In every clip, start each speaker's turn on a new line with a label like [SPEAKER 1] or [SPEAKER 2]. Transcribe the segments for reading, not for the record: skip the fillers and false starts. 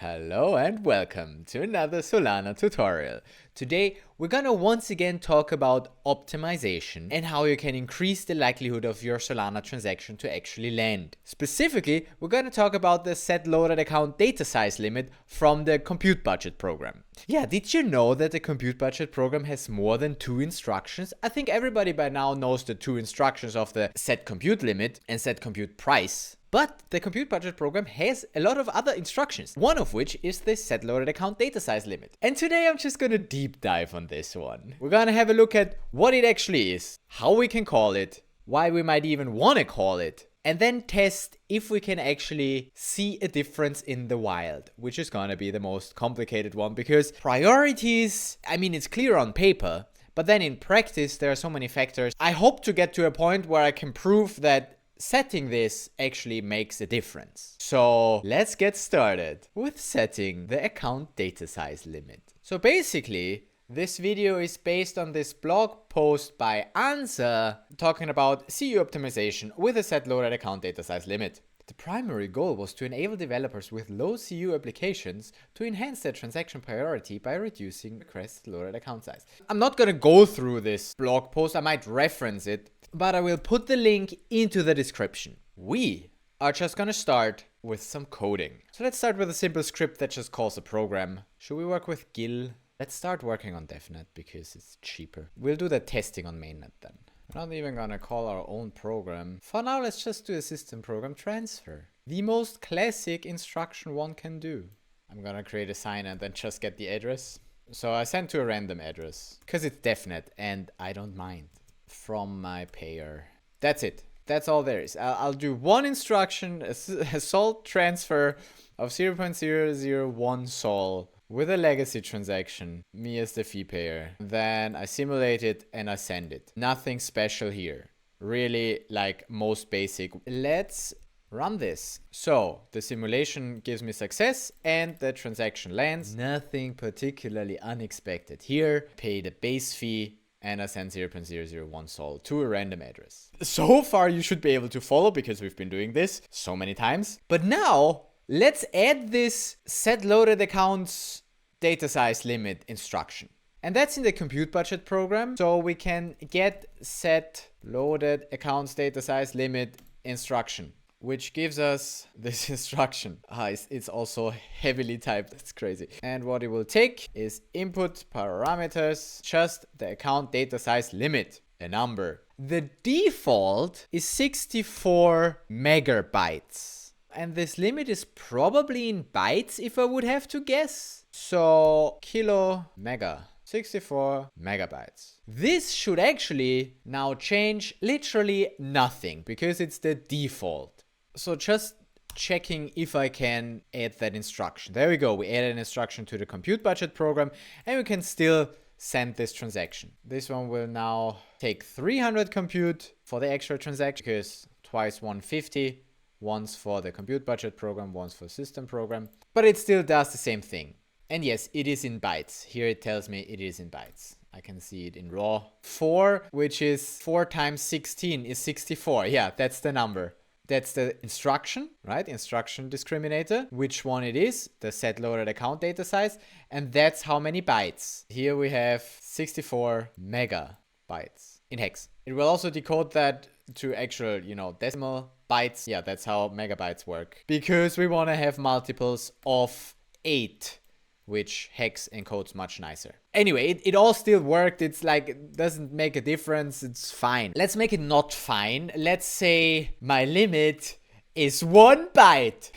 [SPEAKER 1] Hello and welcome to another Solana tutorial. Today we're gonna once again talk about optimization and how you can increase the likelihood of your Solana transaction to actually land. Specifically, we're gonna talk about the setLoadedAccountsDataSizeLimit from the ComputeBudgetProgram. Yeah, did you know that the ComputeBudgetProgram has more than 2 instructions? I think everybody by now knows the 2 instructions of the setComputeLimit and setComputePrice. But the ComputeBudgetProgram has a lot of other instructions, one of which is the setLoadedAccountDataSizeLimit. And today I'm just gonna deep dive on this one. We're gonna have a look at what it actually is, how we can call it, why we might even wanna call it, and then test if we can actually see a difference in the wild, which is gonna be the most complicated one because priorities, I mean, it's clear on paper, but then in practice there are so many factors. I hope to get to a point where I can prove that setting this actually makes a difference. So let's get started with setting the account data size limit. So basically, this video is based on this blog post by Anza talking about CU optimization with a setLoaded account data size limit. The primary goal was to enable developers with low CU applications to enhance their transaction priority by reducing request loaded account size. I'm not going to go through this blog post, I might reference it, but I will put the link into the description. We are just going to start with some coding. So let's start with a simple script that just calls a program. Should we work with GIL? Let's start working on DevNet because it's cheaper. We'll do the testing on mainnet then. We're not even gonna call our own program. For now, let's just do a system program transfer. The most classic instruction one can do. I'm gonna create a sign and then just get the address. So I send to a random address because it's DevNet and I don't mind. From my payer. That's it. That's all there is. I'll do one instruction, a salt transfer of 0.001 sol with a legacy transaction, me as the fee payer. Then I simulate it and I send it. Nothing special here. Really like most basic. Let's run this. So the simulation gives me success and the transaction lands. Nothing particularly unexpected here. Pay the base fee and I send 0.001 sol to a random address. So far you should be able to follow because we've been doing this so many times. But now let's add this setLoadedAccountsDataSizeLimit instruction. And that's in the ComputeBudgetProgram. So we can get setLoadedAccountsDataSizeLimit instruction, which gives us this instruction. It's also heavily typed, that's crazy. And what it will take is input parameters, just the account data size limit, a number. The default is 64 megabytes. And this limit is probably in bytes if I would have to guess. So kilo mega, 64 megabytes. This should actually now change literally nothing because it's the default. So just checking if I can add that instruction. There we go. We added an instruction to the ComputeBudgetProgram and we can still send this transaction. This one will now take 300 compute for the extra transaction because twice 150. Once for the ComputeBudgetProgram, once for system program. But it still does the same thing. And yes, it is in bytes. Here it tells me it is in bytes. I can see it in raw. 4, which is 4 times 16 is 64. Yeah, that's the number. That's the instruction, right? Instruction discriminator. Which one it is? The setLoaded account data size. And that's how many bytes. Here we have 64 megabytes in hex. It will also decode that to actual, decimal bytes. Yeah, that's how megabytes work. Because we want to have multiples of 8, which hex encodes much nicer. Anyway, it all still worked. It's like, it doesn't make a difference. It's fine. Let's make it not fine. Let's say my limit is 1 byte.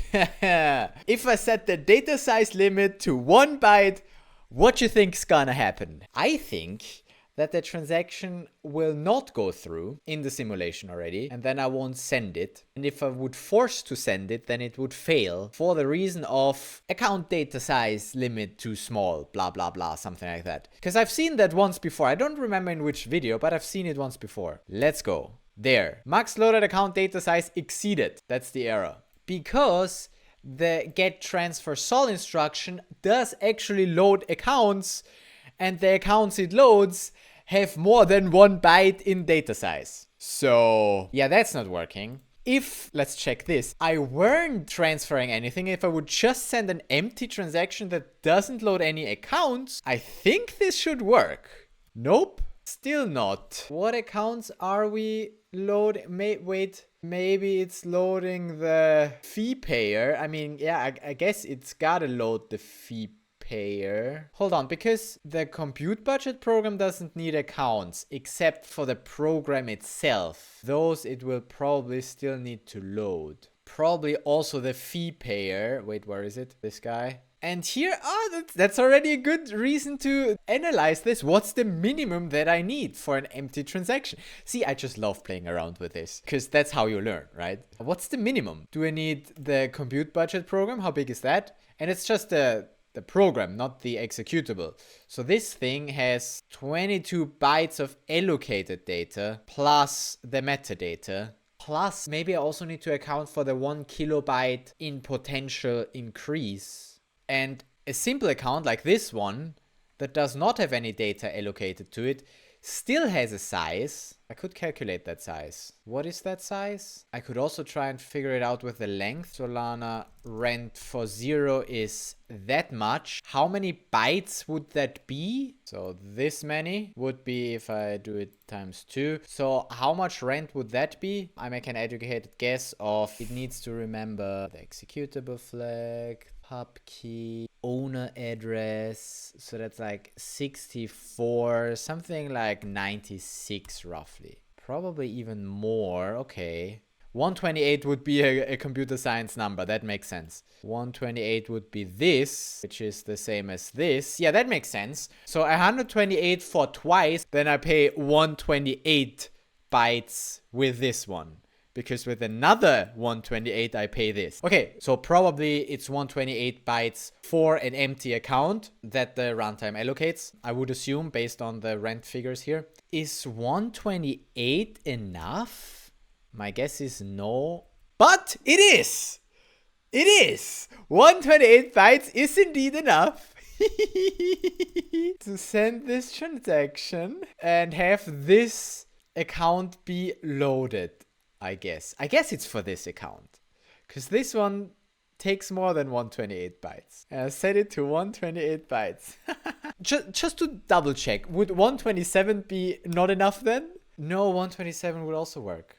[SPEAKER 1] If I set the data size limit to 1 byte, what you think's gonna happen? I think that the transaction will not go through in the simulation already, and then I won't send it. And if I would force to send it, then it would fail for the reason of account data size limit too small, blah, blah, blah, something like that. Because I've seen that once before. I don't remember in which video, but I've seen it once before. Let's go. There. Max loaded account data size exceeded. That's the error. Because the get transfer sol instruction does actually load accounts, and the accounts it loads have more than 1 byte in data size. So yeah, that's not working. if, let's check this, I weren't transferring anything, if I would just send an empty transaction that doesn't load any accounts, I think this should work. Nope, still not. What accounts are we loading? Wait, maybe it's loading the fee payer. I mean, yeah, I guess it's gotta load the fee payer. Hold on, because the compute budget program doesn't need accounts except for the program itself. Those it will probably still need to load. Probably also the fee payer. Wait, where is it? This guy. And here, that's already a good reason to analyze this. What's the minimum that I need for an empty transaction? See, I just love playing around with this because that's how you learn, right? What's the minimum? Do I need the compute budget program? How big is that? And it's just the program, not the executable. So this thing has 22 bytes of allocated data plus the metadata. Plus, maybe I also need to account for the 1 kilobyte in potential increase. And a simple account like this one that does not have any data allocated to it still has a size. I could calculate that size. What is that size? I could also try and figure it out with the length. Solana rent for 0 is that much. How many bytes would that be? So this many would be if I do it times 2. So how much rent would that be? I make an educated guess of it needs to remember the executable flag, pub key, owner address. So that's like 64, something like 96 roughly. Probably even more. Okay. 128 would be a computer science number. That makes sense. 128 would be this, which is the same as this. Yeah, that makes sense. So 128 for twice, then I pay 128 bytes with this one. Because with another 128, I pay this. Okay, so probably it's 128 bytes for an empty account that the runtime allocates. I would assume based on the rent figures here. Is 128 enough? My guess is no. But it is! It is! 128 bytes is indeed enough to send this transaction and have this account be loaded. I guess it's for this account because this one takes more than 128 bytes. And I set it to 128 bytes. just to double check, would 127 be not enough then? No, 127 would also work.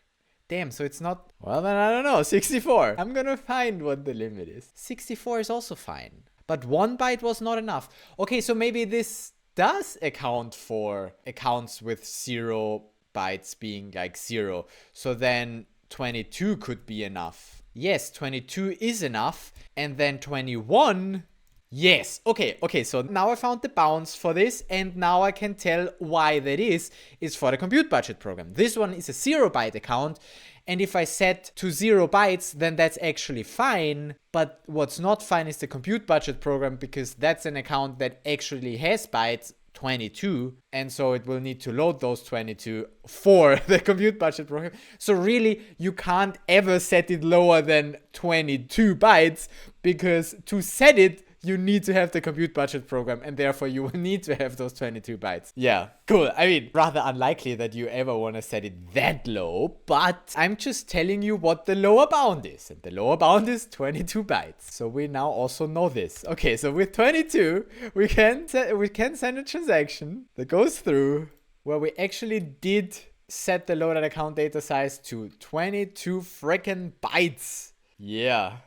[SPEAKER 1] Damn, so it's not, well then I don't know, 64. I'm gonna find what the limit is. 64 is also fine, but 1 byte was not enough. Okay, so maybe this does account for accounts with 0 bytes being like 0. So then 22 could be enough. Yes, 22 is enough. And then 21, yes. Okay, so now I found the bounds for this, and now I can tell why that is for the compute budget program. This one is a 0 byte account, and if I set to 0 bytes, then that's actually fine. But what's not fine is the compute budget program, because that's an account that actually has bytes, 22, and so it will need to load those 22 for the compute budget program. So really, you can't ever set it lower than 22 bytes, because to set it, you need to have the compute budget program, and therefore you will need to have those 22 bytes. Yeah, cool. I mean, rather unlikely that you ever want to set it that low, but I'm just telling you what the lower bound is, and the lower bound is 22 bytes. So we now also know this. Okay, so with 22, we can send a transaction that goes through where we actually did set the loaded account data size to 22 freaking bytes. Yeah.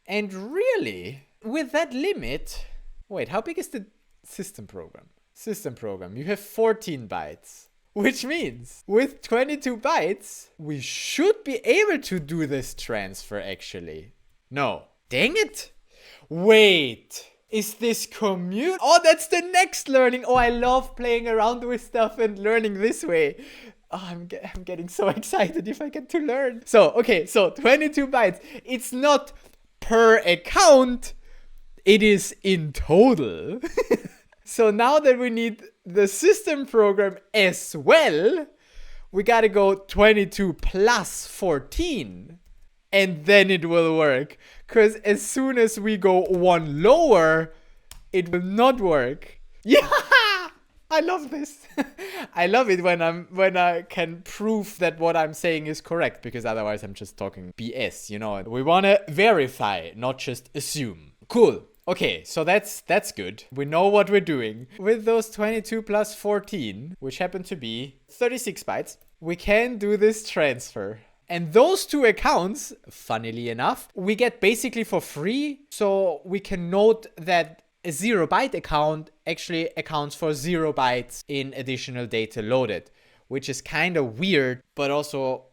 [SPEAKER 1] And really, with that limit, wait, how big is the system program? System program, you have 14 bytes, which means with 22 bytes, we should be able to do this transfer actually. No, dang it. Wait, is this commute? Oh, that's the next learning. Oh, I love playing around with stuff and learning this way. Oh, I'm getting so excited if I get to learn. So, okay, so 22 bytes. It's not per account. It is in total. So now that we need the system program as well, we gotta go 22 plus 14. And then it will work. Because as soon as we go one lower, it will not work. Yeah! I love this. I love it when I can prove that what I'm saying is correct, because otherwise I'm just talking BS, you know. We want to verify, not just assume. Cool. Okay, so that's good. We know what we're doing. With those 22 plus 14, which happen to be 36 bytes, we can do this transfer. And those two accounts, funnily enough, we get basically for free. So we can note that a 0-byte account actually accounts for 0 bytes in additional data loaded, which is kind of weird, but also,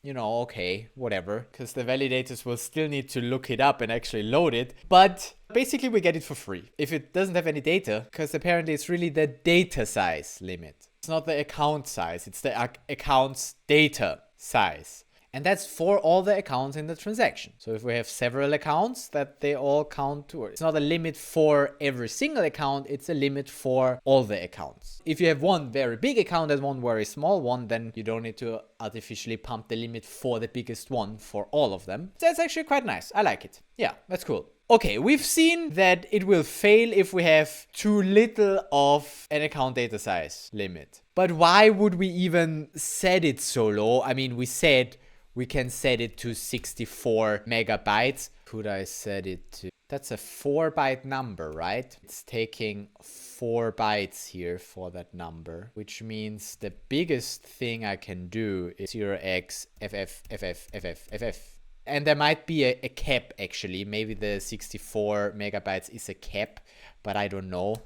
[SPEAKER 1] you know, okay, whatever, because the validators will still need to look it up and actually load it. But basically we get it for free if it doesn't have any data, because apparently it's really the data size limit. It's not the account size, it's the account's data size. And that's for all the accounts in the transaction. So if we have several accounts, that they all count towards. It's not a limit for every single account, it's a limit for all the accounts. If you have one very big account and one very small one, then you don't need to artificially pump the limit for the biggest one for all of them. That's actually quite nice. I like it. Yeah, that's cool. Okay, we've seen that it will fail if we have too little of an account data size limit. But why would we even set it so low? I mean, we said we can set it to 64 megabytes. Could I set it to? That's a 4-byte number, right? It's taking 4 bytes here for that number, which means the biggest thing I can do is 0x FF. And there might be a cap actually. Maybe the 64 megabytes is a cap, but I don't know.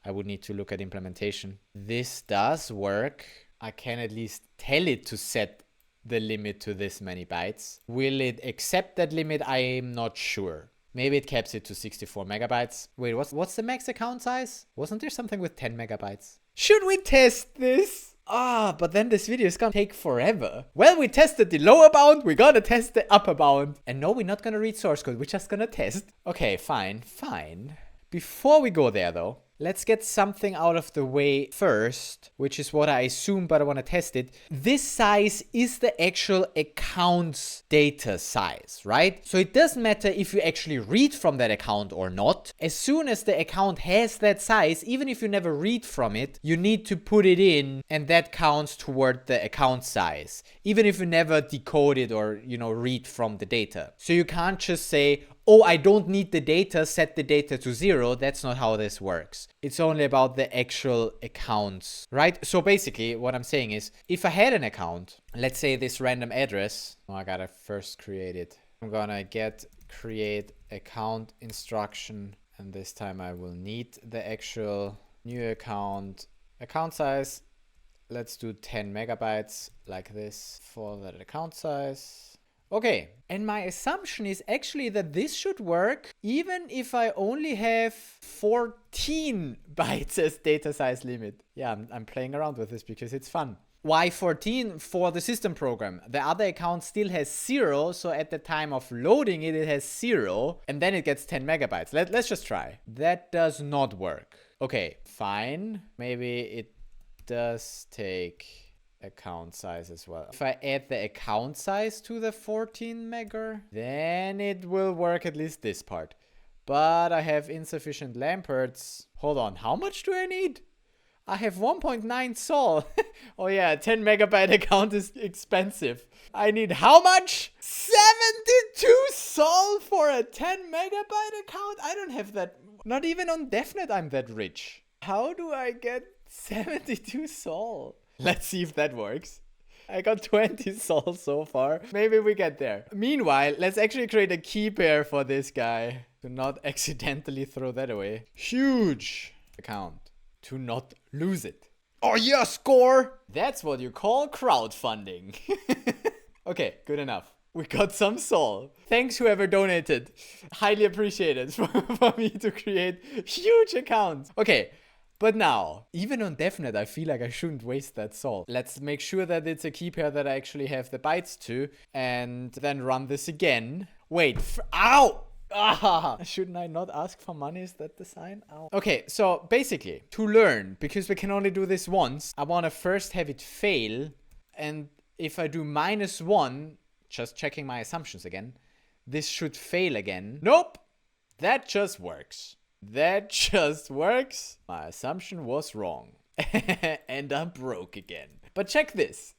[SPEAKER 1] I would need to look at implementation. This does work. I can at least tell it to set the limit to this many bytes. Will it accept that limit? I'm not sure. Maybe it caps it to 64 megabytes. Wait, what's the max account size? Wasn't there something with 10 megabytes? Should we test this? But then this video is gonna take forever. Well, we tested the lower bound, we're gonna test the upper bound. And no, we're not gonna read source code, we're just gonna test. Okay, fine. Before we go there though, let's get something out of the way first, which is what I assume, but I want to test it. This size is the actual account's data size, right? So it doesn't matter if you actually read from that account or not. As soon as the account has that size, even if you never read from it, you need to put it in, and that counts toward the account size, even if you never decode it or, you know, read from the data. So you can't just say, oh, I don't need the data, set the data to 0. That's not how this works. It's only about the actual accounts, right? So basically what I'm saying is, if I had an account, let's say this random address, I gotta first create it. I'm gonna create account instruction, and this time I will need the actual new account size. Let's do 10 megabytes like this for that account size. Okay, and my assumption is actually that this should work even if I only have 14 bytes as data size limit. Yeah, I'm playing around with this because it's fun. Why 14? For the system program. The other account still has 0, so at the time of loading it, it has 0, and then it gets 10 megabytes. Let's just try. That does not work. Okay, fine. Maybe it does take account size as well. If I add the account size to the 14 mega, then it will work, at least this part. But I have insufficient lamperts. Hold on, how much do I need? I have 1.9 sol. Oh yeah, 10 megabyte account is expensive. I need how much? 72 sol for a 10 megabyte account? I don't have that. Not even on DevNet I'm that rich. How do I get 72 sol? Let's see if that works. I got 20 sol so far. Maybe we get there. Meanwhile, let's actually create a key pair for this guy to not accidentally throw that away. Huge account to not lose it. Oh yeah, score! That's what you call crowdfunding. Okay, good enough. We got some sol. Thanks whoever donated. Highly appreciated for me to create huge accounts. Okay. But now, even on DevNet, I feel like I shouldn't waste that sol. Let's make sure that it's a key pair that I actually have the bytes to, and then run this again. Wait, ow! Shouldn't I not ask for money? Is that the sign? Ow. Okay, so basically, to learn, because we can only do this once, I want to first have it fail, and if I do -1, just checking my assumptions again, this should fail again. Nope! That just works. That just works. My assumption was wrong. And I'm broke again. But check this.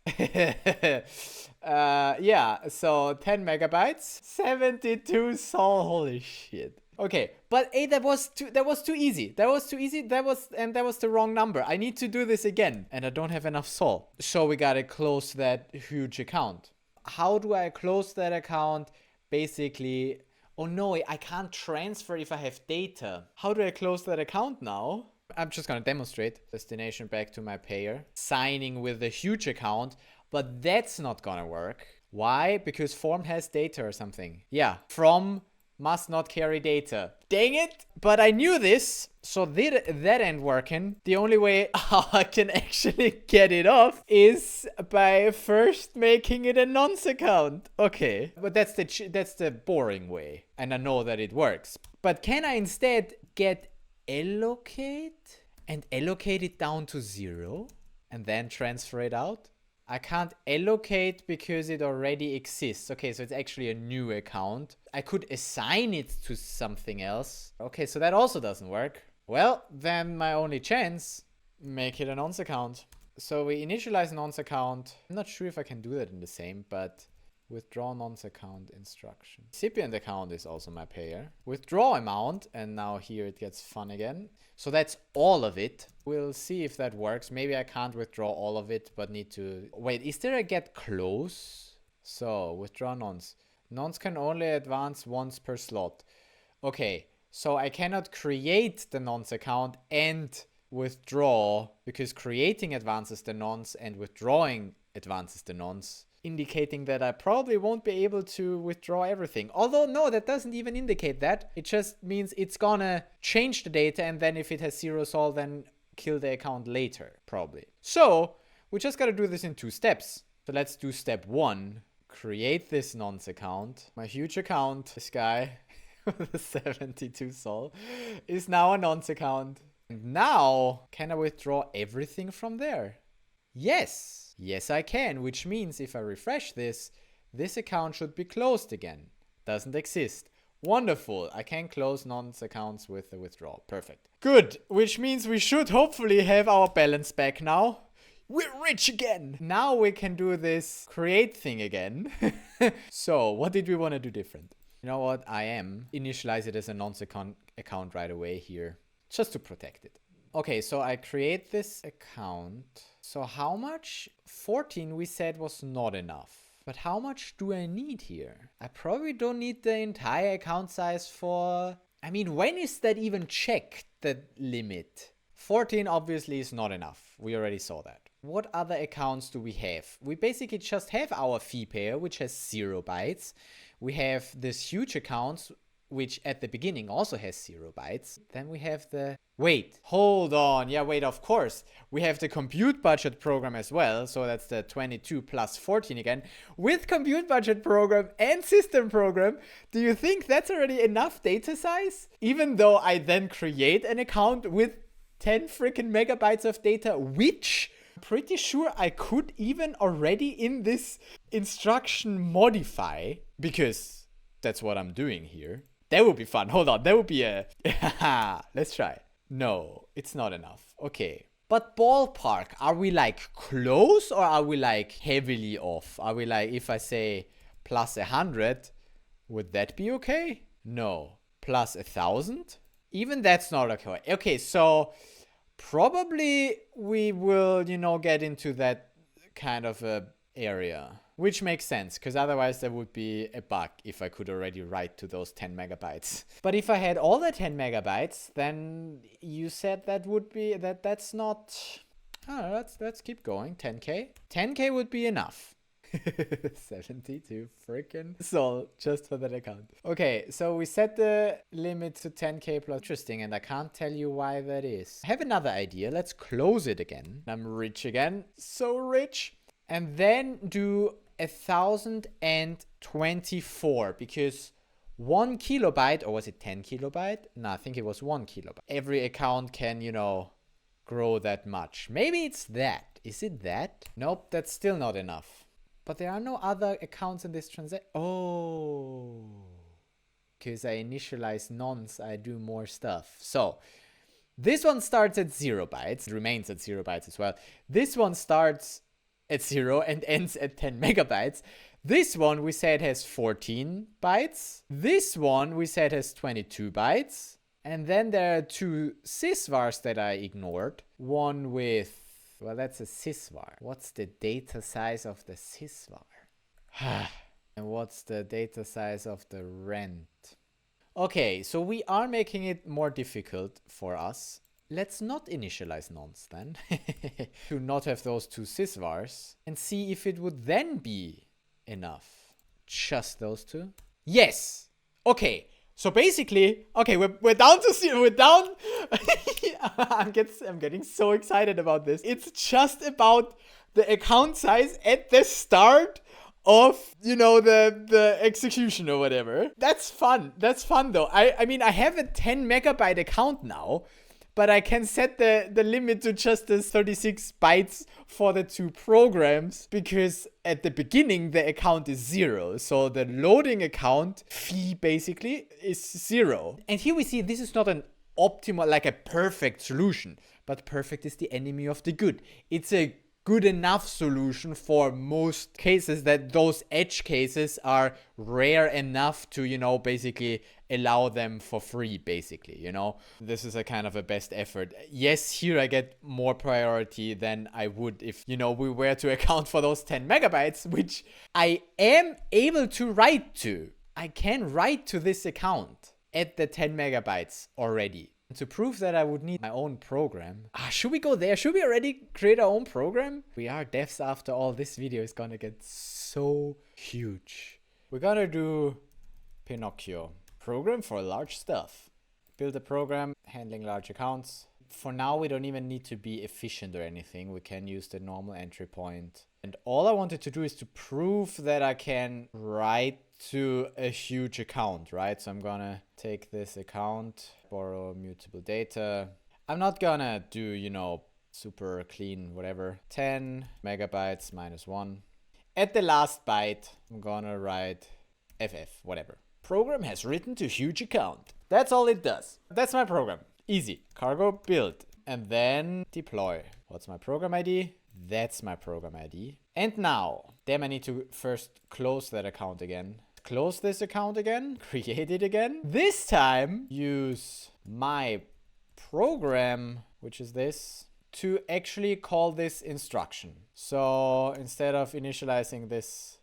[SPEAKER 1] Yeah, so 10 megabytes, 72 sol. Holy shit. Okay, but hey, that was too easy. That was the wrong number. I need to do this again, and I don't have enough sol. So we gotta close that huge account. How do I close that account? Basically, oh no, I can't transfer if I have data. How do I close that account now? I'm just gonna demonstrate. Destination back to my payer. Signing with a huge account, but that's not gonna work. Why? Because form has data or something. Yeah, from must not carry data. Dang it! But I knew this, so that ain't working. The only way how I can actually get it off is by first making it a nonce account. Okay, but that's the boring way, and I know that it works. But can I instead get allocate and allocate it down to 0 and then transfer it out? I can't allocate because it already exists. Okay, so it's actually a new account. I could assign it to something else. Okay, so that also doesn't work. Well, then my only chance, make it a nonce account. So we initialize nonce account. I'm not sure if I can do that in the same, but withdraw nonce account instruction. Recipient account is also my payer. Withdraw amount, and now here it gets fun again. So that's all of it. We'll see if that works. Maybe I can't withdraw all of it, but need to... Wait, is there a get close? So, withdraw nonce. Nonce can only advance once per slot. Okay, so I cannot create the nonce account and withdraw, because creating advances the nonce and withdrawing advances the nonce, indicating that I probably won't be able to withdraw everything. Although, no, that doesn't even indicate that. It just means it's gonna change the data, and then if it has 0 sol, then kill the account later, probably. So, we just gotta do this in 2 steps. So let's do step 1. Create this nonce account. My huge account, this guy with 72 sol, is now a nonce account. And now, can I withdraw everything from there? Yes. Yes, I can, which means if I refresh this, this account should be closed again. Doesn't exist. Wonderful. I can close nonce accounts with the withdrawal. Perfect. Good. Which means we should hopefully have our balance back now. We're rich again. Now we can do this create thing again. So what did we want to do different? You know what? Initialize it as a nonce account right away here, just to protect it. Okay, so I create this account. So how much? 14 we said was not enough. But how much do I need here? I probably don't need the entire account size for... I mean, when is that even checked, the limit? 14 obviously is not enough. We already saw that. What other accounts do we have? We basically just have our fee payer, which has 0 bytes. We have this huge account, which at the beginning also has 0 bytes. Then we have the... Wait, hold on. Yeah, wait, of course. We have the compute budget program as well. So that's the 22 plus 14 again. With compute budget program and system program, do you think that's already enough data size? Even though I then create an account with 10 freaking megabytes of data, which I'm pretty sure I could even already in this instruction modify, because that's what I'm doing here. That would be fun. Hold on. That would be a... Let's try. No, it's not enough. Okay. But ballpark, are we like close or are we like heavily off? Are we like, if I say plus 100, would that be okay? No. Plus 1,000? Even that's not okay. Okay, so probably we will, get into that kind of a area. Which makes sense, because otherwise there would be a bug if I could already write to those 10 megabytes. But if I had all the 10 megabytes, then you said that would be, that's not... Oh, let's keep going. 10K? 10K would be enough. 72 freaking sol just for that account. Okay, so we set the limit to 10K plus. Interesting, and I can't tell you why that is. I have another idea. Let's close it again. I'm rich again. So rich. And then do 1,024, because 1 kilobyte, or was it 10 kilobyte? No, I think it was 1 kilobyte. Every account can, grow that much. Maybe it's that. Is it that? Nope, that's still not enough. But there are no other accounts in this transaction. Oh, because I initialize nonce, I do more stuff. So This one starts at 0 bytes, remains at 0 bytes as well. This one starts at 0 and ends at 10 megabytes. This one we said has 14 bytes. This one we said has 22 bytes. And then there are two sysvars that I ignored. One with, well, that's a sysvar. What's the data size of the sysvar? And what's the data size of the rent? Okay, so we are making it more difficult for us. Let's not initialize nonce then. To not have those two sysvars. And see if it would then be enough. Just those two? Yes! Okay. So basically, okay, we're down to 0. We're down. I'm getting so excited about this. It's just about the account size at the start of, you know, the execution or whatever. That's fun. That's fun though. I mean, I have a 10 megabyte account now, but I can set the limit to just the 36 bytes for the two programs because at the beginning the account is 0. So the loading account fee basically is 0. And here we see this is not an optimal, like a perfect solution, but perfect is the enemy of the good. It's a good enough solution for most cases that those edge cases are rare enough to, you know, basically allow them for free, basically, you know. This is a kind of a best effort. Yes, here I get more priority than I would if, you know, we were to account for those 10 megabytes, which I am able to write to. I can write to this account at the 10 megabytes already. To prove that I would need my own program. Should we go there? Should we already create our own program? We are devs after all. This video is gonna get so huge. We're gonna do Pinocchio. Program for large stuff. Build a program handling large accounts. For now, we don't even need to be efficient or anything. We can use the normal entry point. And all I wanted to do is to prove that I can write to a huge account, right? So I'm gonna take this account, borrow mutable data. I'm not gonna do, you know, super clean, whatever. 10 megabytes minus 1. At the last byte, I'm gonna write FF, whatever. Program has written to huge account. That's all it does. That's my program. Easy. Cargo build. And then deploy. What's my program ID? That's my program ID. And now, damn, I need to first close that account again. Close this account again. Create it again. This time, use my program, which is this, to actually call this instruction. So instead of initializing this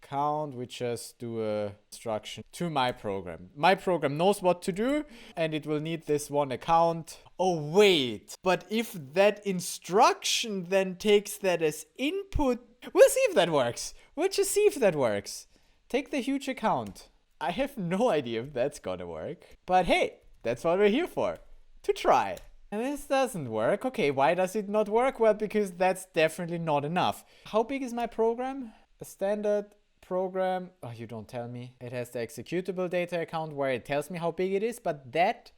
[SPEAKER 1] account, we just do a instruction to my program. My program knows what to do and it will need this one account. Oh wait, but if that instruction then takes that as input, we'll see if that works. We'll just see if that works. Take the huge account. I have no idea if that's gonna work, but hey, that's what we're here for, to try. And this doesn't work. Okay, why does it not work? Well, because that's definitely not enough. How big is my program? A standard program, oh, you don't tell me. It has the executable data account where it tells me how big it is, but that,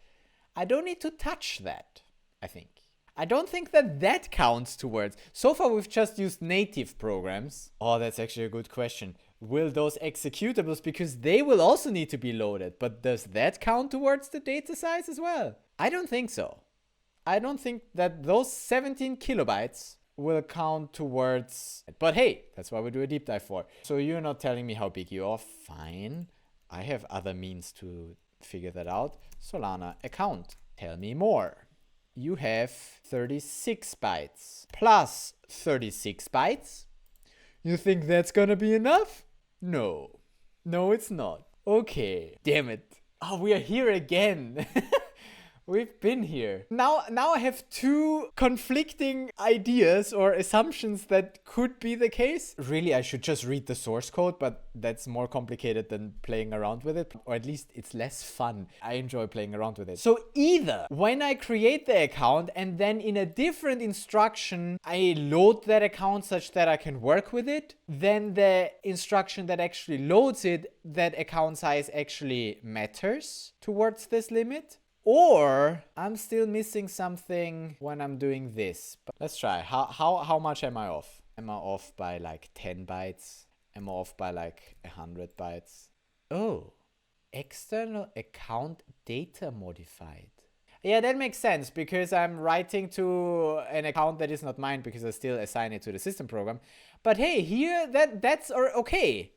[SPEAKER 1] I don't need to touch that, I think. I don't think that that counts towards. So far, we've just used native programs. Oh, that's actually a good question. Will those executables, because they will also need to be loaded, but does that count towards the data size as well? I don't think so. I don't think that those 17 kilobytes will count towards, but hey, that's why we do a deep dive for. So you're not telling me how big you are, fine. I have other means to figure that out. Solana account, tell me more. You have 36 bytes plus 36 bytes. You think that's gonna be enough? No. No, it's not. Okay. Damn it. Oh, we are here again. We've been here. Now I have two conflicting ideas or assumptions that could be the case. Really, I should just read the source code, but that's more complicated than playing around with it. Or at least it's less fun. I enjoy playing around with it. So either when I create the account and then in a different instruction, I load that account such that I can work with it, then the instruction that actually loads it, that account size actually matters towards this limit. Or I'm still missing something when I'm doing this. But let's try. How much am I off? Am I off by like 10 bytes? Am I off by like 100 bytes? Oh, external account data modified. Yeah, that makes sense because I'm writing to an account that is not mine because I still assign it to the system program. But hey, here that's okay.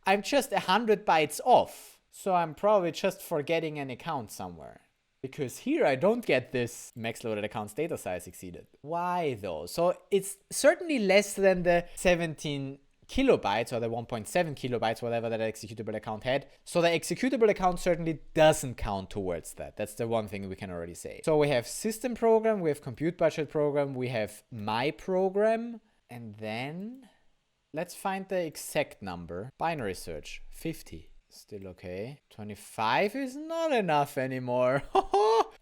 [SPEAKER 1] I'm just 100 bytes off. So I'm probably just forgetting an account somewhere. Because here I don't get this max loaded accounts data size exceeded. Why though? So it's certainly less than the 17 kilobytes or the 1.7 kilobytes, whatever that executable account had. So the executable account certainly doesn't count towards that. That's the one thing we can already say. So we have system program, we have compute budget program, we have my program, and then let's find the exact number. Binary search, 50. Still okay. 25 is not enough anymore.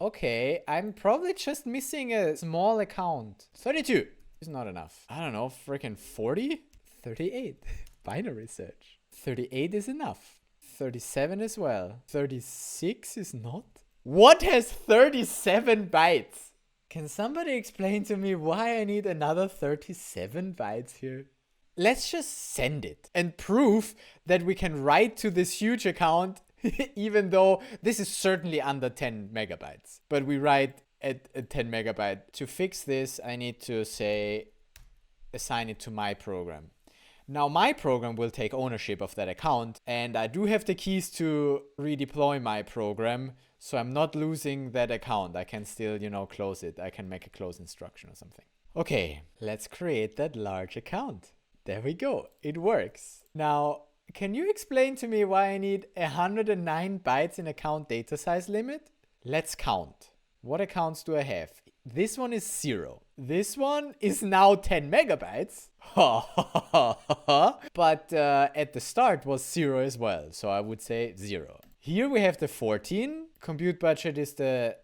[SPEAKER 1] Okay, I'm probably just missing a small account. 32 is not enough. I don't know, freaking 40? 38. Binary search. 38 is enough. 37 as well. 36 is not. What has 37 bytes? Can somebody explain to me why I need another 37 bytes here? Let's just send it and prove that we can write to this huge account, even though this is certainly under 10 megabytes. But we write at a 10 megabyte. To fix this, I need to say, assign it to my program. Now my program will take ownership of that account, and I do have the keys to redeploy my program, so I'm not losing that account. I can still, close it. I can make a close instruction or something. Okay, let's create that large account. There we go. It works. Now, can you explain to me why I need 109 bytes in account data size limit? Let's count. What accounts do I have? This one is 0. This one is now 10 megabytes. But at the start was 0 as well. So I would say 0. Here we have the 14. Compute budget is the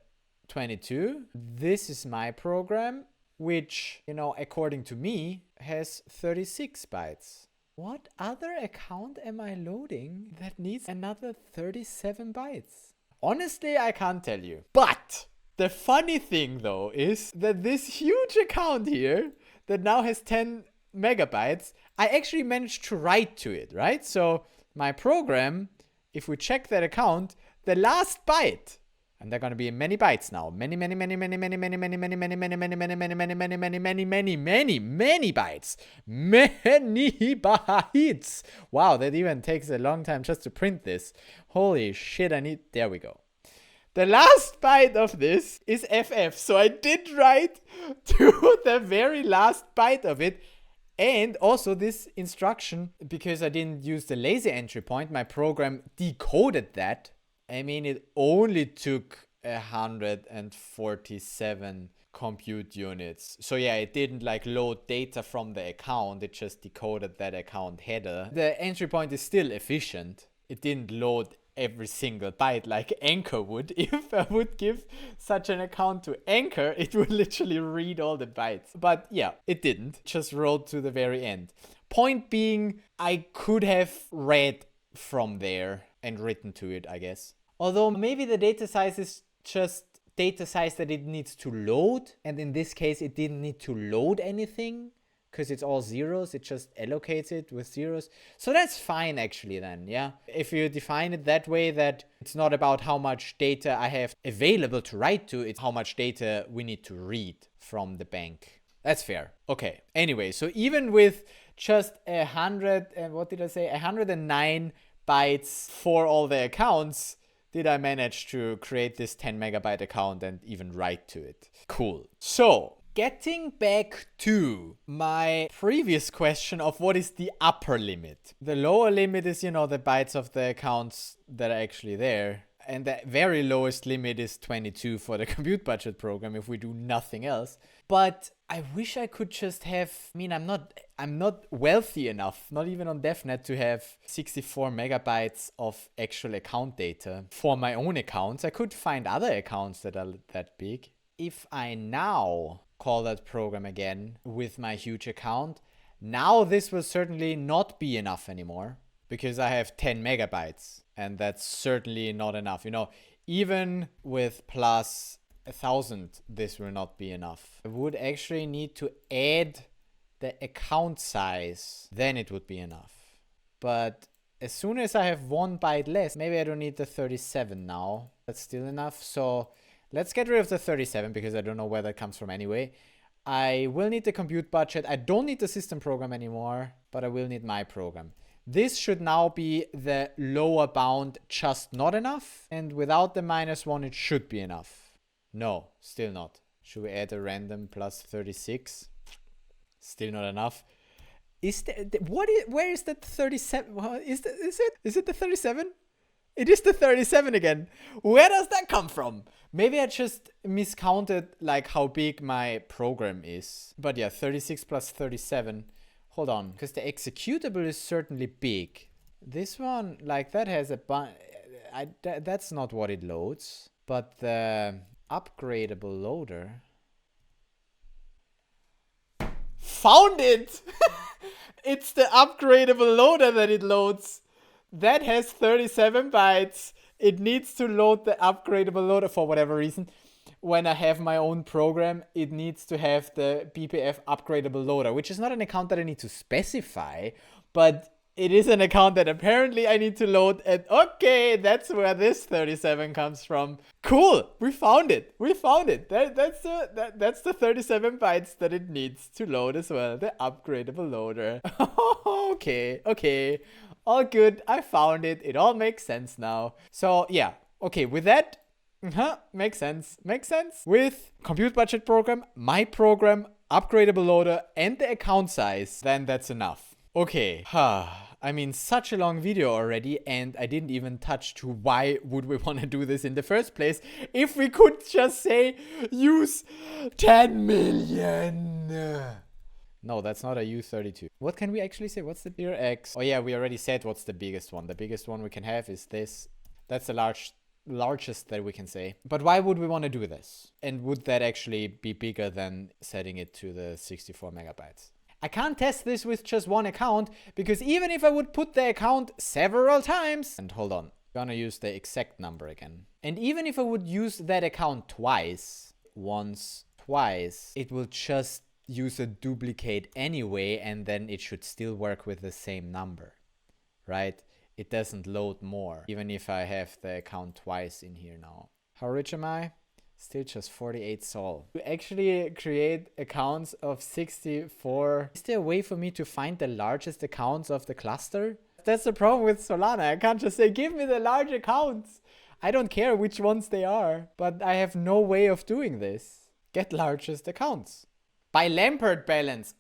[SPEAKER 1] 22. This is my program, which, according to me, has 36 bytes. What other account am I loading that needs another 37 bytes? Honestly, I can't tell you. But the funny thing, though, is that this huge account here that now has 10 megabytes, I actually managed to write to it, right? So my program, if we check that account, the last byte, and they're going to be many bytes now. Many bytes. Many bytes. Wow, that even takes a long time just to print this. Holy shit, there we go. The last byte of this is FF. So I did write to the very last byte of it. And also this instruction, because I didn't use the lazy entry point, my program decoded that. I mean, it only took 147 compute units. So yeah, it didn't load data from the account. It just decoded that account header. The entry point is still efficient. It didn't load every single byte like Anchor would. If I would give such an account to Anchor, it would literally read all the bytes. But yeah, it didn't. It just wrote to the very end. Point being, I could have read from there and written to it, I guess. Although maybe the data size is just data size that it needs to load. And in this case, it didn't need to load anything because it's all zeros. It just allocates it with zeros. So that's fine actually then, yeah. If you define it that way, that it's not about how much data I have available to write to, it's how much data we need to read from the bank. That's fair. Okay. Anyway, so even with just 109 bytes for all the accounts, did I manage to create this 10 megabyte account and even write to it. Cool. So getting back to my previous question of what is the upper limit. The lower limit is, the bytes of the accounts that are actually there. And the very lowest limit is 22 for the compute budget program if we do nothing else. But I wish I could just have, I'm not wealthy enough, not even on DevNet, to have 64 megabytes of actual account data for my own accounts. I could find other accounts that are that big. If I now call that program again with my huge account, now this will certainly not be enough anymore because I have 10 megabytes. And that's certainly not enough. Even with plus 1,000, this will not be enough. I would actually need to add the account size. Then it would be enough. But as soon as I have 1 byte less, maybe I don't need the 37 now. That's still enough. So Let's get rid of the 37 because I don't know where that comes from anyway. I will need the compute budget. I don't need the system program anymore, but I will need my program. This should now be the lower bound, just not enough. And without the -1, it should be enough. No, still not. Should we add a random plus 36? Still not enough. Is that, where is that 37? Is it the 37? It is the 37 again. Where does that come from? Maybe I just miscounted like how big my program is. But yeah, 36 plus 37. Hold on, because the executable is certainly big. This one, like that has a that's not what it loads. But the upgradable loader. Found it! It's the upgradable loader that it loads. That has 37 bytes. It needs to load the upgradable loader for whatever reason. When I have my own program, it needs to have the BPF upgradable loader, which is not an account that I need to specify, but it is an account that apparently I need to load. And okay, that's where this 37 comes from. Cool, we found it. We found it. That's the 37 bytes that it needs to load as well, the upgradable loader. Okay. All good, I found it. It all makes sense now. So yeah, okay, with that, makes sense. With ComputeBudgetProgram, my program, upgradable loader, and the account size, then that's enough. Okay, I mean, such a long video already, and I didn't even touch to why would we want to do this in the first place if we could just say, use 10 million. No, that's not a U32. What can we actually say? What's the bigger X? Oh yeah, we already said what's the biggest one. The biggest one we can have is this. That's the largest that we can say. But why would we want to do this? And would that actually be bigger than setting it to the 64 megabytes? I can't test this with just one account, because even if I would put the account several times, and hold on, I'm gonna use the exact number again. And even if I would use that account twice, twice, it will just use a duplicate anyway, and then it should still work with the same number, right? It doesn't load more, even if I have the account twice in here now. How rich am I? Still just 48 sol. To actually create accounts of 64, is there a way for me to find the largest accounts of the cluster? That's the problem with Solana. I can't just say, give me the large accounts. I don't care which ones they are, but I have no way of doing this. Get largest accounts. By Lampert balance.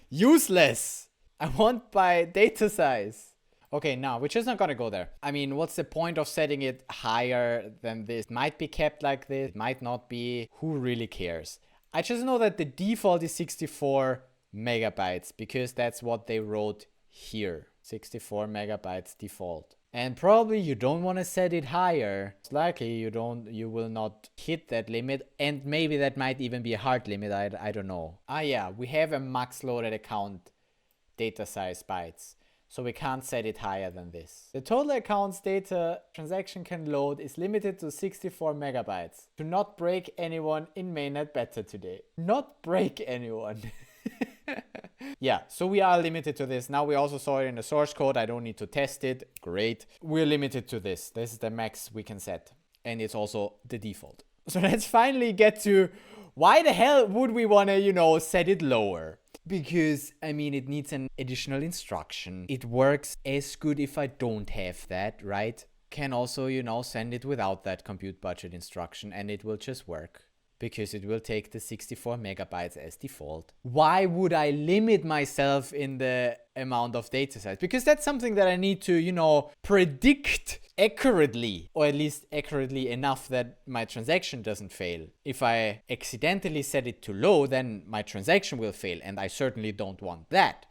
[SPEAKER 1] Useless. I want by data size. Okay, no, we're just not gonna go there. I mean, what's the point of setting it higher than this? It might be kept like this, it might not be. Who really cares? I just know that the default is 64 megabytes because that's what they wrote here. 64 megabytes default. And probably you don't want to set it higher. It's likely you will not hit that limit, and maybe that might even be a hard limit. I don't know. Yeah, we have a max loaded account data size bytes, so we can't set it higher than this. The total accounts data transaction can load is limited to 64 megabytes. To not break anyone in mainnet beta today. Not break anyone. Yeah, so we are limited to this. Now we also saw it in the source code. I don't need to test it. Great. We're limited to this. This is the max we can set. And it's also the default. So let's finally get to why the hell would we want to, set it lower? Because, I mean, it needs an additional instruction. It works as good if I don't have that, right? Can also, send it without that compute budget instruction, and it will just work. Because it will take the 64 megabytes as default. Why would I limit myself in the amount of data size? Because that's something that I need to, predict accurately, or at least accurately enough that my transaction doesn't fail. If I accidentally set it too low, then my transaction will fail, and I certainly don't want that.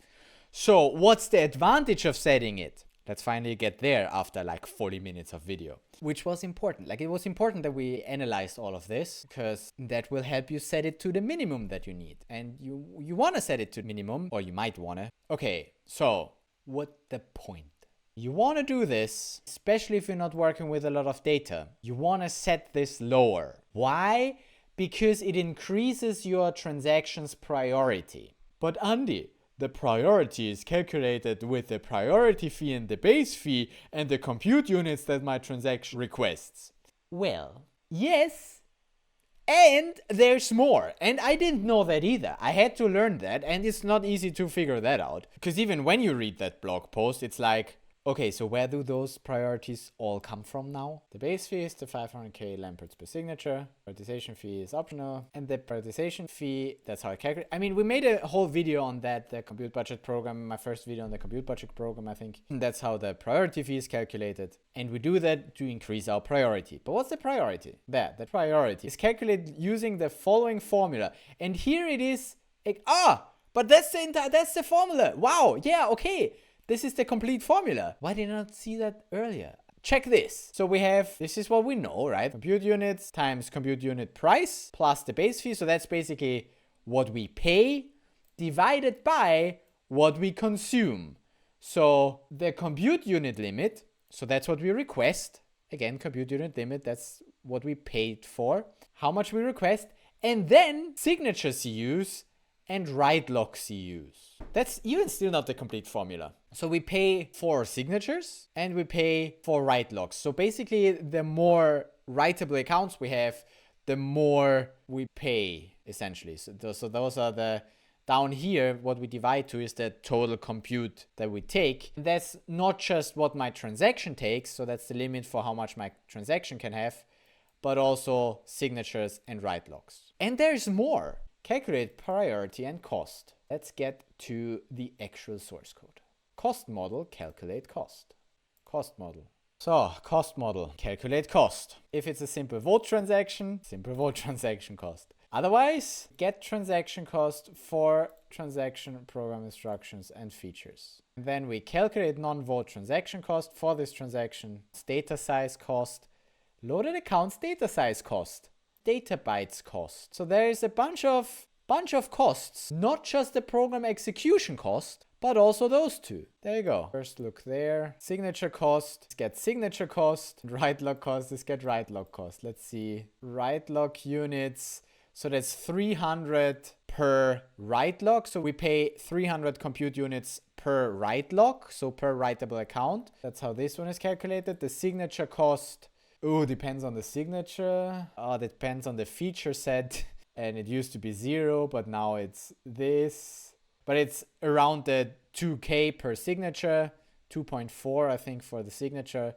[SPEAKER 1] So what's the advantage of setting it? Let's finally get there after like 40 minutes of video, which was important. Like, it was important that we analyzed all of this, because that will help you set it to the minimum that you need. And you want to set it to minimum, or you might want to. Okay, so what's the point? You want to do this, especially if you're not working with a lot of data. You want to set this lower. Why? Because it increases your transaction's priority. But Andy, the priority is calculated with the priority fee and the base fee and the compute units that my transaction requests. Well, yes, And there's more. And I didn't know that either. I had to learn that, and it's not easy to figure that out. Because even when you read that blog post, it's like, okay, so where do those priorities all come from now? The base fee is the 500k lamperts per signature. Prioritization fee is optional. And the prioritization fee, that's how I calculate. I mean, we made a whole video on that, the compute budget program, my first video on the compute budget program, I think. And that's how the priority fee is calculated. And we do that to increase our priority. But what's the priority? The priority is calculated using the following formula. And here it is, but that's the formula. Wow, yeah, okay. This is the complete formula. Why did I not see that earlier? Check this. So we have, this is what we know, right? Compute units times compute unit price plus the base fee. So that's basically what we pay divided by what we consume. So the compute unit limit, so that's what we request. Again, compute unit limit, that's what we paid for. How much we request. And then signature CUs and write lock CUs. That's even still not the complete formula. So we pay for signatures and we pay for write locks. So basically, the more writable accounts we have, the more we pay, essentially. So those are the, down here, what we divide to is the total compute that we take. That's not just what my transaction takes, so that's the limit for how much my transaction can have, but also signatures and write locks. And there's more. Calculate priority and cost. Let's get to the actual source code. Cost model, calculate cost. Cost model. So, cost model, calculate cost. If it's a simple vote transaction cost. Otherwise, get transaction cost for transaction program instructions and features. Then we calculate non-vote transaction cost for this transaction, data size cost, loaded accounts data size cost, data bytes cost. So there is a bunch of costs, not just the program execution cost, but also those two. There you go. First look there. Signature cost, get signature cost. Write lock cost is get write lock cost. Let's see. Write lock units. So that's 300 per write lock. So we pay 300 compute units per write lock, so per writable account. That's how this one is calculated. The signature cost, depends on the signature. Depends on the feature set. And it used to be 0, but now it's this. But it's around the 2K per signature, 2.4 I think for the signature,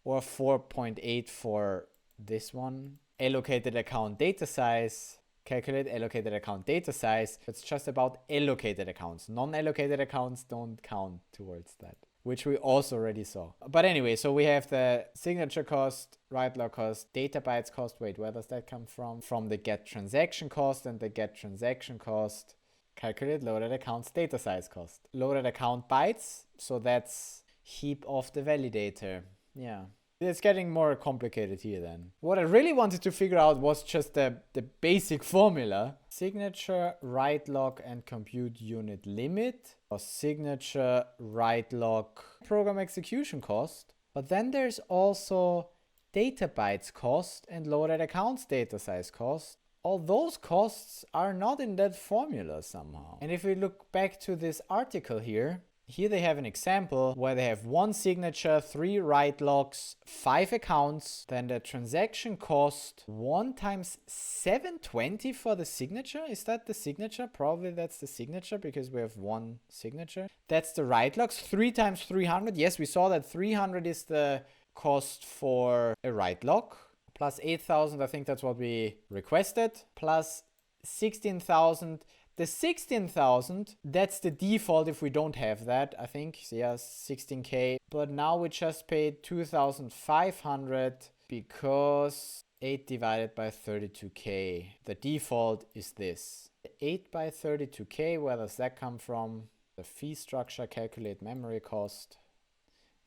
[SPEAKER 1] or 4.8 for this one. Allocated account data size, calculate allocated account data size. It's just about allocated accounts. Non-allocated accounts don't count towards that, which we also already saw. But anyway, so we have the signature cost, write lock cost, data bytes cost. Wait, where does that come from? From the get transaction cost, and the get transaction cost. Calculate loaded accounts data size cost. Loaded account bytes, so that's heap of the validator. Yeah. It's getting more complicated here then. What I really wanted to figure out was just the basic formula. Signature, write lock, and compute unit limit. Or signature, write lock, program execution cost. But then there's also data bytes cost and loaded accounts data size cost. All those costs are not in that formula somehow. And if we look back to this article here they have an example where they have 1 signature, 3 write locks, 5 accounts. Then the transaction cost 1 times 720 for the signature. Is that the signature? Probably that's the signature because we have 1 signature. That's the write locks. 3 times 300. Yes, we saw that 300 is the cost for a write lock. Plus 8,000, I think that's what we requested. Plus 16,000. The 16,000, that's the default if we don't have that, I think. So yeah, 16K. But now we just paid 2,500 because 8 divided by 32K. The default is this. 8 by 32K, where does that come from? The fee structure, calculate memory cost.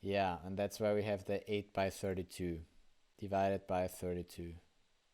[SPEAKER 1] Yeah, and that's where we have the 8 by 32 divided by 32.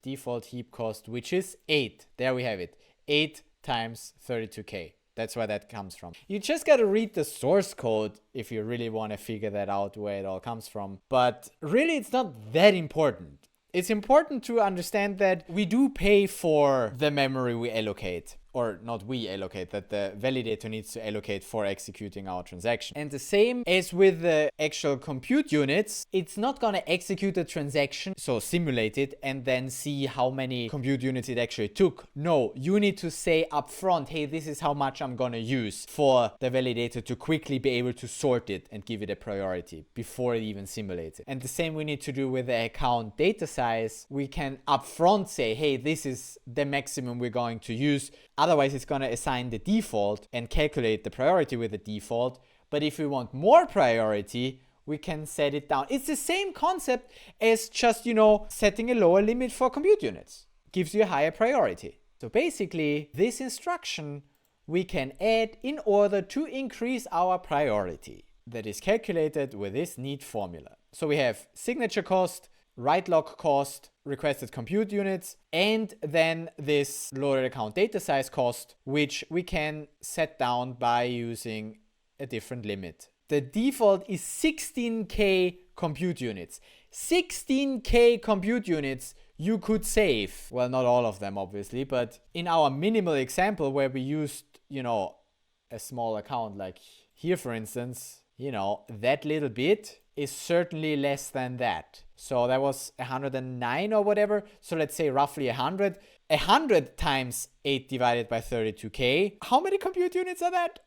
[SPEAKER 1] Default heap cost, which is 8. There we have it. 8 times 32K. That's where that comes from. You just got to read the source code if you really want to figure that out where it all comes from. But really, it's not that important. It's important to understand that we do pay for the memory we allocate. or not we allocate, that the validator needs to allocate for executing our transaction. And the same as with the actual compute units, it's not going to execute a transaction, so simulate it and then see how many compute units it actually took. No, you need to say upfront, hey, this is how much I'm going to use for the validator to quickly be able to sort it and give it a priority before it even simulates it. And the same we need to do with the account data size. We can upfront say, hey, this is the maximum we're going to use. Otherwise, it's going to assign the default and calculate the priority with the default. But if we want more priority, we can set it down. It's the same concept as just, setting a lower limit for compute units. Gives you a higher priority. So basically, this instruction we can add in order to increase our priority. That is calculated with this neat formula. So we have signature cost, write lock cost, requested compute units, and then this loaded account data size cost, which we can set down by using a different limit. The default is 16K compute units. 16K compute units you could save. Well, not all of them, obviously, but in our minimal example where we used, a small account like here, for instance, that little bit is certainly less than that. So that was 109 or whatever. So let's say roughly 100. 100 times 8 divided by 32K. How many compute units are that?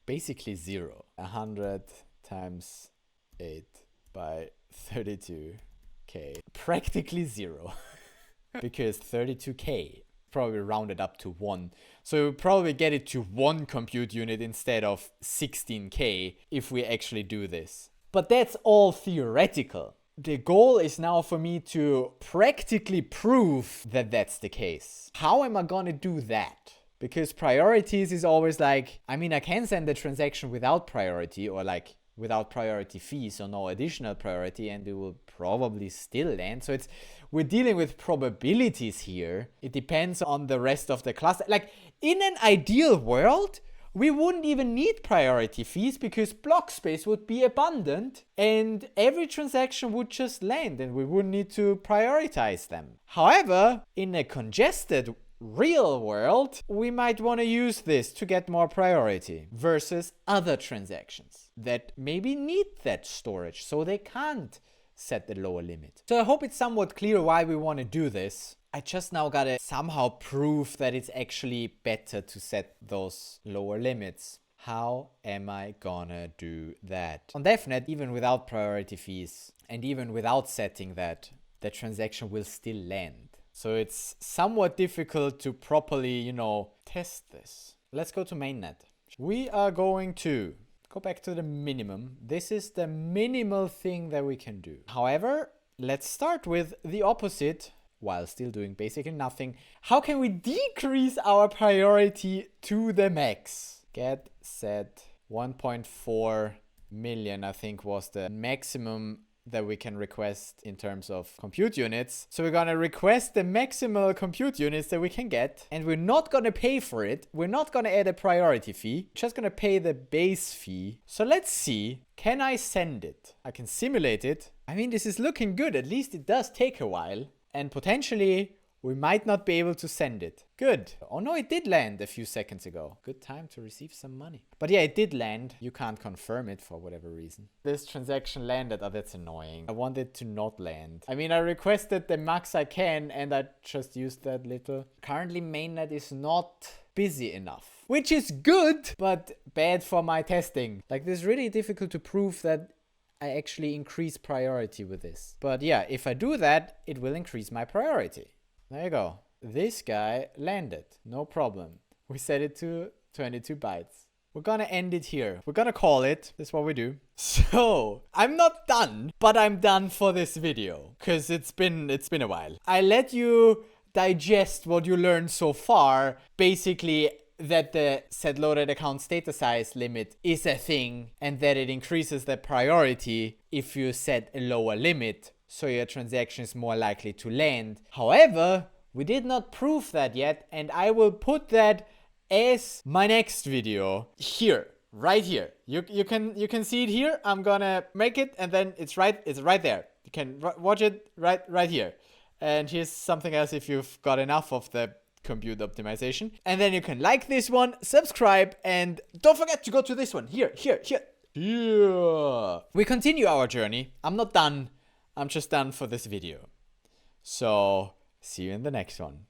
[SPEAKER 1] Basically 0. 100 times 8 by 32K. Practically 0. Because 32K probably rounded up to 1. So we'll probably get it to 1 compute unit instead of 16K if we actually do this. But that's all theoretical. The goal is now for me to practically prove that that's the case. How am I gonna do that? Because priorities is always like, I can send the transaction without priority or like without priority fees or no additional priority and it will probably still land. So we're dealing with probabilities here. It depends on the rest of the cluster. Like in an ideal world, we wouldn't even need priority fees because block space would be abundant and every transaction would just land and we wouldn't need to prioritize them. However, in a congested real world, we might want to use this to get more priority versus other transactions that maybe need that storage so they can't set the lower limit. So I hope it's somewhat clear why we want to do this. I just now gotta somehow prove that it's actually better to set those lower limits. How am I gonna do that? On DevNet, even without priority fees and even without setting that, the transaction will still land. So it's somewhat difficult to properly, test this. Let's go to mainnet. We are going to go back to the minimum. This is the minimal thing that we can do. However, let's start with the opposite while still doing basically nothing. How can we decrease our priority to the max? Get set 1.4 million, I think, was the maximum that we can request in terms of compute units. So we're gonna request the maximal compute units that we can get, and we're not gonna pay for it. We're not gonna add a priority fee, just gonna pay the base fee. So let's see, can I send it? I can simulate it. This is looking good. At least it does take a while. And potentially, we might not be able to send it. Good. Oh no, it did land a few seconds ago. Good time to receive some money. But yeah, it did land. You can't confirm it for whatever reason. This transaction landed. Oh, that's annoying. I want it to not land. I requested the max I can and I just used that little. Currently, mainnet is not busy enough. Which is good, but bad for my testing. Like, this is really difficult to prove that I actually increase priority with this. But yeah, if I do that, it will increase my priority. There you go. This guy landed. No problem. We set it to 22 bytes. We're gonna end it here. We're gonna call it. That's what we do. So, I'm not done, but I'm done for this video. Because it's been a while. I let you digest what you learned so far. Basically, that the setLoadedAccountsDataSizeLimit is a thing and that it increases the priority if you set a lower limit, so your transaction is more likely to land. However, we did not prove that yet, and I will put that as my next video here, right here. You can see it here. I'm gonna make it, and then it's right there. You can watch it right here. And here's something else if you've got enough of the compute optimization. And then you can like this one, subscribe, and don't forget to go to this one. Here. We continue our journey. I'm not done. I'm just done for this video. So see you in the next one.